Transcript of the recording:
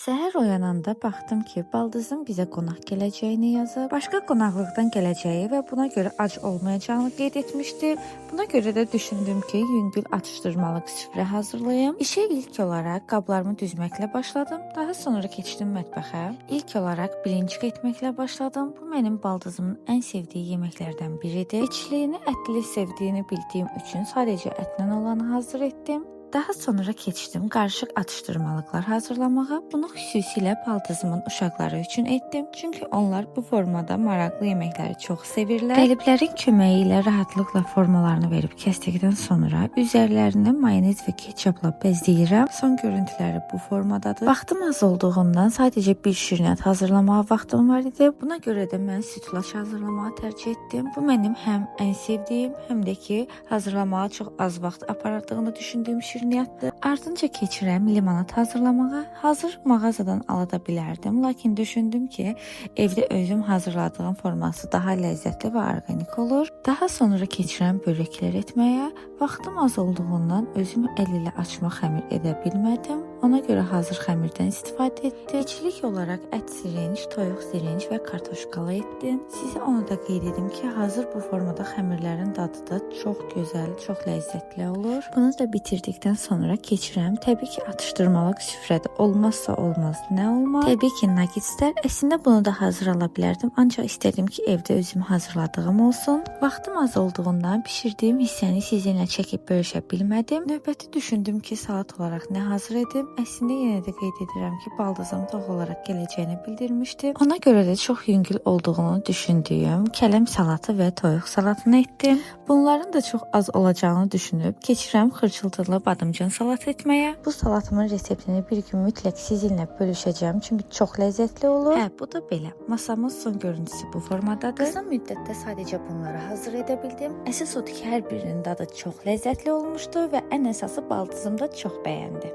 Səhər oyananda baxdım ki, baldızım bizə qonaq gələcəyini yazıb, başqa qonaqlıqdan gələcəyi və buna görə ac olmayacağını qeyd etmişdi. Buna görə də düşündüm ki, yüngül atışdırmalıq süfrə hazırlayım. İşə ilk olaraq qablarımı düzməklə başladım. Daha sonra keçdim mətbəxə. İlk olaraq bilincik etməklə başladım. Bu mənim baldızımın ən sevdiyi yeməklərdən biridir. İçliyini ətli sevdiyini bildiyim üçün sadəcə ətlə olanı hazır etdim. Daha sonra keçdim qarışıq atışdırmalıqlar hazırlamağa. Bunu xüsusilə baldızımın uşaqları üçün etdim. Çünki onlar bu formada maraqlı yeməkləri çox sevirlər. Qəliblərin köməyi ilə rahatlıqla formalarını verib kəsdikdən sonra üzərlərini mayonez və ketçapla bəzləyirəm. Son görüntüləri bu formadadır. Vaxtım az olduğundan sadəcə bir şirniyyat hazırlamağa vaxtım var idi. Buna görə də mən sütlaç hazırlamağı tərcih etdim. Bu mənim həm ən sevdiyim, həm də ki hazırlamağa çox az vaxt apardığını düşündüyüm şirniyyatdır. Ardınca keçirəm limonad hazırlamağa. Hazır mağazadan ala da bilərdim, lakin düşündüm ki, evdə özüm hazırladığım forması daha ləzzətli və orqanik olur. Daha sonra keçirəm börəklər etməyə. Vaxtım az olduğundan özüm əl ilə açma xəmir edə bilmədim. Ona görə hazır xəmirdən istifadə etdim. İçilik olaraq ət sirenç, toyuq sirenç və kartoşkalı etdim. Sizə onu da qeyd edim ki, hazır bu formada xəmirlərin dadı da çox gözəl, çox ləzzətli olur. Bunu da bitirdikdən sonra keçirəm. Təbii ki, atışdırmalıq süfrədə olmazsa olmaz nə olmaz? Təbii ki, nuggetlər. Əslində bunu da hazır ala bilərdim, ancaq istədim ki, evdə özüm hazırladığım olsun. Vaxtım az olduğundan bişirdiyim hissəni sizinlə çəkib bölüşə bilmədim. Növbəti düşündüm ki, salat olaraq nə hazır edim? Əslində yenə də qeyd edirəm ki, baldızım tox olaraq gələcəyini bildirmişdi. Ona görə də çox yüngül olduğunu düşündüyüm kələm salatı və toyuq salatını etdim. Bunların da çox az olacağını düşünüb keçirəm xırçıltılı badımcan salat etməyə. Bu salatımın reseptini bir gün mütləq sizinlə bölüşəcəm, çünki çox ləzzətli olur. Bu da belə. Masamın son görüntüsü bu formadadır. Qısa müddətdə sadəcə bunları hazır edə bildim. Əsas odur ki, hər birinin dadı çox ləzzətli olmuşdu və ən əsası baldızım da çox bəyəndi.